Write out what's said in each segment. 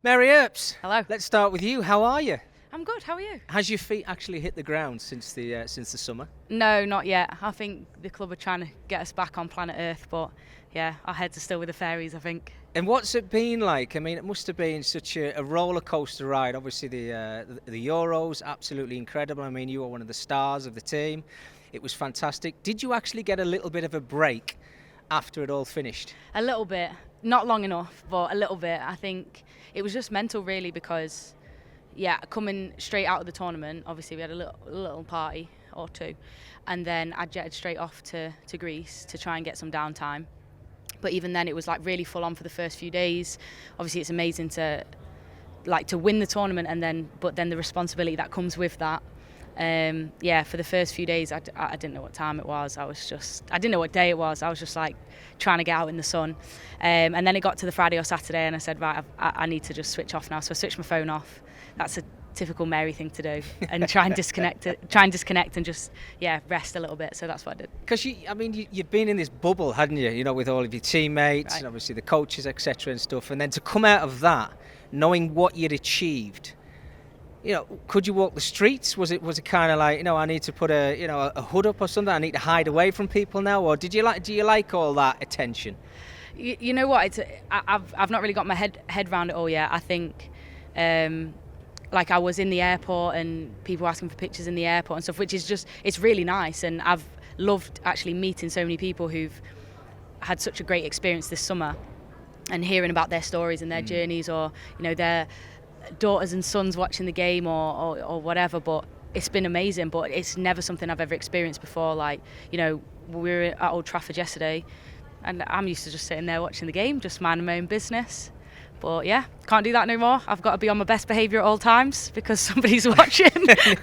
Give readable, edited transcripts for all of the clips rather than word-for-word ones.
Mary Earps. Hello. Let's start with you. How are you? I'm good. How are you? Has your feet actually hit the ground since the summer? No, not yet. I think the club are trying to get us back on planet Earth, but yeah, our heads are still with the fairies, I think. And what's it been like? I mean, it must have been such a roller coaster ride. Obviously, the Euros, absolutely incredible. I mean, you were one of the stars of the team. It was fantastic. Did you actually get a little bit of a break after it all finished? A little bit, not long enough, but a little bit. I think it was just mental, really, because coming straight out of the tournament, obviously we had a little party or two, and then I jetted straight off to Greece to try and get some downtime. But even then, it was like really full on for the first few days. Obviously, it's amazing to win the tournament, but then the responsibility that comes with that. For the first few days, I didn't know what time it was. I didn't know what day it was. I was just like trying to get out in the sun. And then it got to the Friday or Saturday, and I said, right, I need to just switch off now. So I switched my phone off. That's a typical Mary thing to do, and try and disconnect and just rest a little bit. So that's what I did. Because you've been in this bubble, hadn't you? You know, with all of your teammates, right, and obviously the coaches, etc. and stuff. And then to come out of that, knowing what you'd achieved, you know, could you walk the streets? Was it kind of like, you know, I need to put a hood up or something? I need to hide away from people now, or do you like all that attention? You know what? I've not really got my head around it all yet. I think. I was in the airport and people were asking for pictures in the airport and stuff, which is it's really nice. And I've loved actually meeting so many people who've had such a great experience this summer and hearing about their stories and their journeys, or, you know, their daughters and sons watching the game or whatever. But it's been amazing, but it's never something I've ever experienced before. Like, you know, we were at Old Trafford yesterday and I'm used to just sitting there watching the game, just minding my own business. But yeah, can't do that no more. I've got to be on my best behaviour at all times because somebody's watching.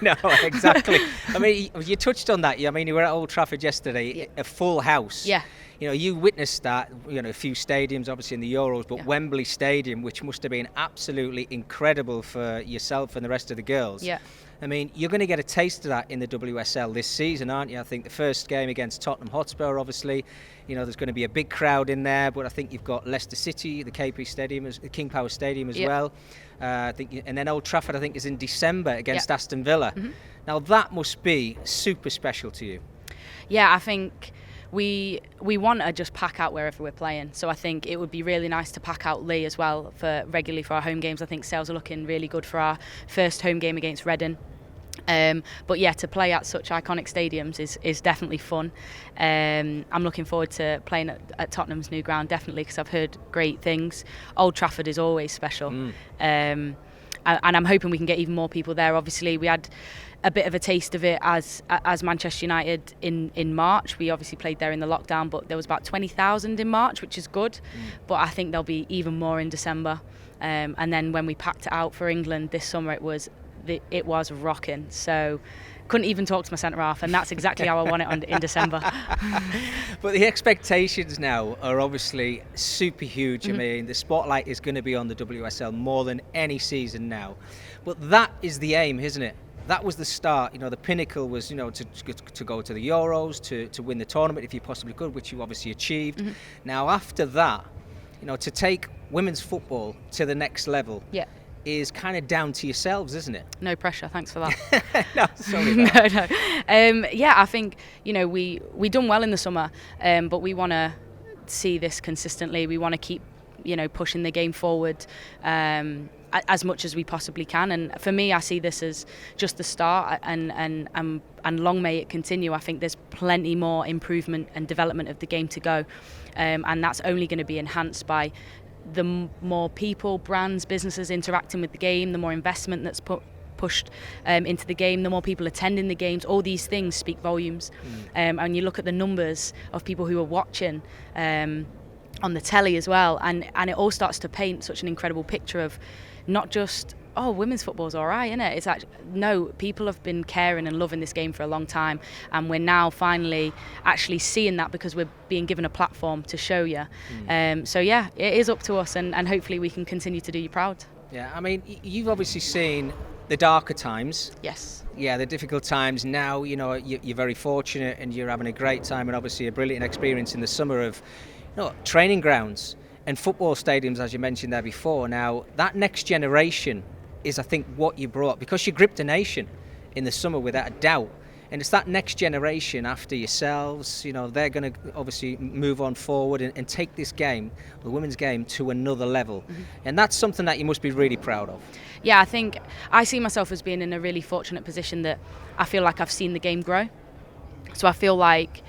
No, exactly. I mean, you touched on that. I mean, you were at Old Trafford yesterday, a full house. Yeah. You know, you witnessed that, you know, a few stadiums, obviously in the Euros, but Wembley Stadium, which must have been absolutely incredible for yourself and the rest of the girls. Yeah. I mean, you're going to get a taste of that in the WSL this season, aren't you? I think the first game against Tottenham Hotspur, obviously, you know, there's going to be a big crowd in there, but I think you've got Leicester City, the KP Stadium, the King Power Stadium as well. I think, and then Old Trafford, I think, is in December against Aston Villa. Mm-hmm. Now, that must be super special to you. Yeah, I think we want to just pack out wherever we're playing. So I think it would be really nice to pack out Lee as well regularly for our home games. I think sales are looking really good for our first home game against Reading. But yeah, to play at such iconic stadiums is definitely fun. I'm looking forward to playing at Tottenham's new ground, definitely, because I've heard great things. Old Trafford is always special. And I'm hoping we can get even more people there. Obviously, we had a bit of a taste of it as Manchester United in March. We obviously played there in the lockdown, but there was about 20,000 in March, which is good. But I think there'll be even more in December. And then when we packed it out for England this summer, it was rocking. So couldn't even talk to my centre half, and that's exactly how I want it in December. But the expectations now are obviously super huge. Mm-hmm. I mean, the spotlight is going to be on the WSL more than any season now. But that is the aim, isn't it? That was the start. You know, the pinnacle was, you know, to go to the Euros, to win the tournament if you possibly could, which you obviously achieved. Mm-hmm. Now, after that, you know, to take women's football to the next level. Yeah. Is kind of down to yourselves, isn't it? No pressure, thanks for that. No, sorry. No. I think, you know, we done well in the summer, but we want to see this consistently. We want to keep, you know, pushing the game forward as much as we possibly can. And for me, I see this as just the start, and long may it continue. I think there's plenty more improvement and development of the game to go, and that's only going to be enhanced by the more people, brands, businesses interacting with the game, the more investment that's pushed into the game, the more people attending the games. All these things speak volumes. And you look at the numbers of people who are watching on the telly as well, and it all starts to paint such an incredible picture of not just, oh, women's football's all right, isn't it? It's actually, no, people have been caring and loving this game for a long time, and we're now finally actually seeing that because we're being given a platform to show you. So yeah, it is up to us, and hopefully we can continue to do you proud. Yeah, I mean, you've obviously seen the darker times. Yes. Yeah, the difficult times. Now, you know, you're very fortunate and you're having a great time, and obviously a brilliant experience in the summer of, you know, training grounds. and football stadiums, as you mentioned there before. Now, that next generation is, I think, what you brought, because you gripped a nation in the summer without a doubt. And it's that next generation after yourselves, they're going to obviously move on forward and take this game, the women's game, to another level. Mm-hmm. And that's something that you must be really proud of. Yeah, I think I see myself as being in a really fortunate position that I feel like I've seen the game grow. So I feel like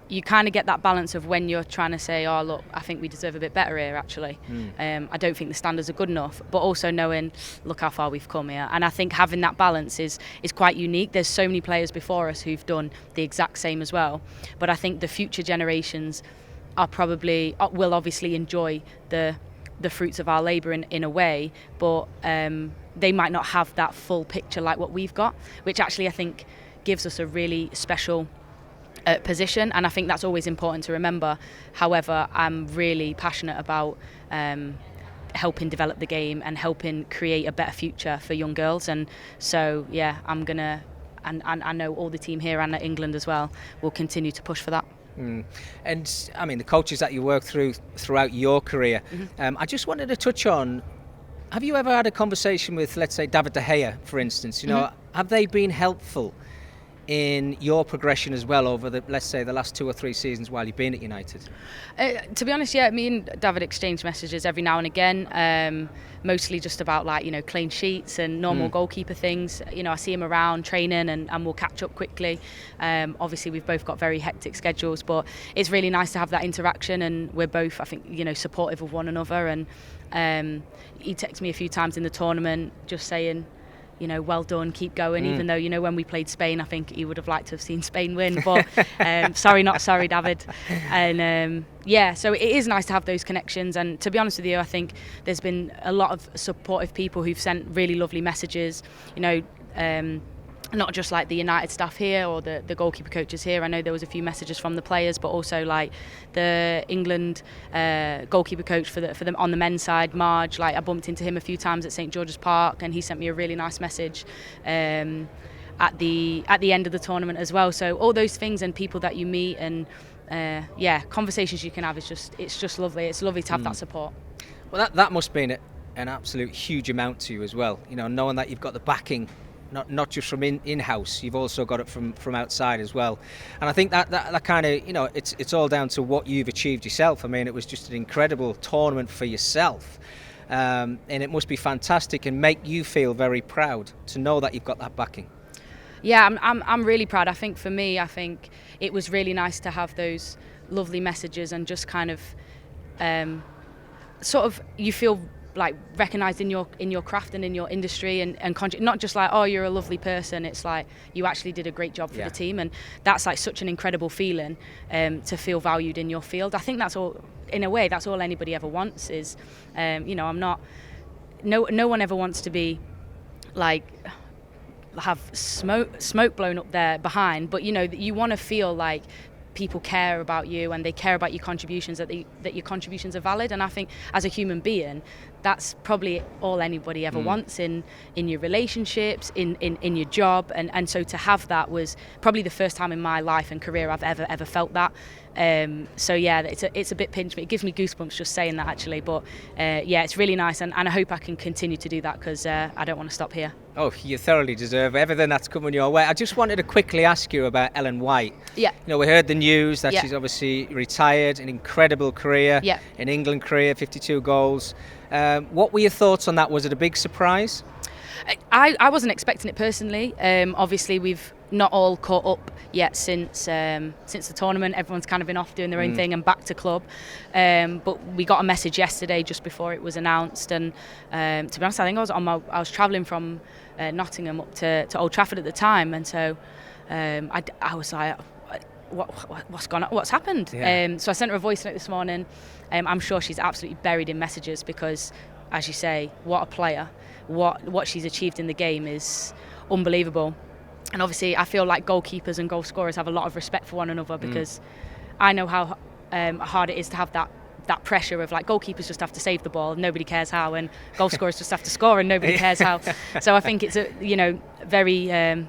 you kind of get that balance of when you're trying to say, oh, look, I think we deserve a bit better here, actually. I don't think the standards are good enough, but also knowing, look how far we've come here. And I think having that balance is quite unique. There's so many players before us who've done the exact same as well. But I think the future generations will obviously enjoy the fruits of our labour in a way, but they might not have that full picture like what we've got, which actually I think gives us a really special position, and I think that's always important to remember. However, I'm really passionate about helping develop the game and helping create a better future for young girls, and so I'm gonna, and I know all the team here and at England as well will continue to push for that. And I mean, the coaches that you worked throughout your career, I just wanted to touch on, have you ever had a conversation with, let's say, David De Gea, for instance? Have they been helpful in your progression as well over the last 2 or 3 seasons while you've been at United? To be honest, me and David exchange messages every now and again, mostly just about clean sheets and normal goalkeeper things. I see him around training and we'll catch up quickly. Obviously we've both got very hectic schedules, but it's really nice to have that interaction, and we're both, I think, supportive of one another. And he texted me a few times in the tournament just saying, well done, keep going, even though, when we played Spain, I think he would have liked to have seen Spain win, but sorry, not sorry, David. And so it is nice to have those connections, and to be honest with you, I think there's been a lot of supportive people who've sent really lovely messages, not just like the United staff here or the goalkeeper coaches here. I know there was a few messages from the players, but also like the England goalkeeper coach for them on the men's side, Marge. Like I bumped into him a few times at St George's Park, and he sent me a really nice message at the end of the tournament as well. So all those things and people that you meet and conversations you can have, it's just lovely. It's lovely to have that support. Well, that must be an absolute huge amount to you as well. Knowing that you've got the backing. Not just from in-house, you've also got it from outside as well. And I think that kind of, it's all down to what you've achieved yourself. I mean, it was just an incredible tournament for yourself. And it must be fantastic and make you feel very proud to know that you've got that backing. Yeah, I'm really proud. I think for me, it was really nice to have those lovely messages and just kind of sort of you feel like recognised in your craft and in your industry and not just like, oh, you're a lovely person. It's like you actually did a great job for the team, and that's like such an incredible feeling to feel valued in your field. I think that's all, in a way, that's all anybody ever wants is, I'm not, no one ever wants to be like have smoke blown up there behind, but you want to feel like people care about you and they care about your contributions, that your contributions are valid. And I think as a human being, that's probably all anybody ever wants in your relationships, in your job, and so to have that was probably the first time in my life and career I've ever felt that. It's a bit pinch me. It gives me goosebumps just saying that, actually. But it's really nice, and I hope I can continue to do that, because I don't want to stop here. Oh, you thoroughly deserve everything that's coming your way. I just wanted to quickly ask you about Ellen White. Yeah. We heard the news that she's obviously retired, an incredible career, an England career, 52 goals. What were your thoughts on that? Was it a big surprise? I wasn't expecting it personally. Obviously, we've not all caught up yet since the tournament. Everyone's kind of been off doing their own thing and back to club. But we got a message yesterday just before it was announced, and to be honest, I think I was travelling from Nottingham up to Old Trafford at the time, and so I was like, what's gone on? What's happened? Yeah. So I sent her a voice note this morning. I'm sure she's absolutely buried in messages, because, as you say, what a player. What she's achieved in the game is unbelievable. And obviously I feel like goalkeepers and goal scorers have a lot of respect for one another, because I know how hard it is to have that that pressure of like goalkeepers just have to save the ball and nobody cares how, and goal scorers just have to score and nobody cares how. So I think it's a very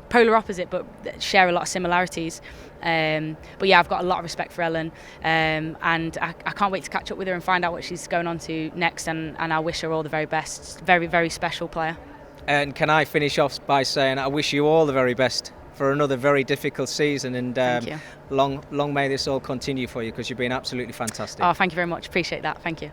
polar opposite, but share a lot of similarities. But yeah, I've got a lot of respect for Ellen, and I can't wait to catch up with her and find out what she's going on to next, and I wish her all the very best. Very, very special player. And can I finish off by saying I wish you all the very best for another very difficult season, and long may this all continue for you, because you've been absolutely fantastic. Oh, thank you very much. Appreciate that. Thank you.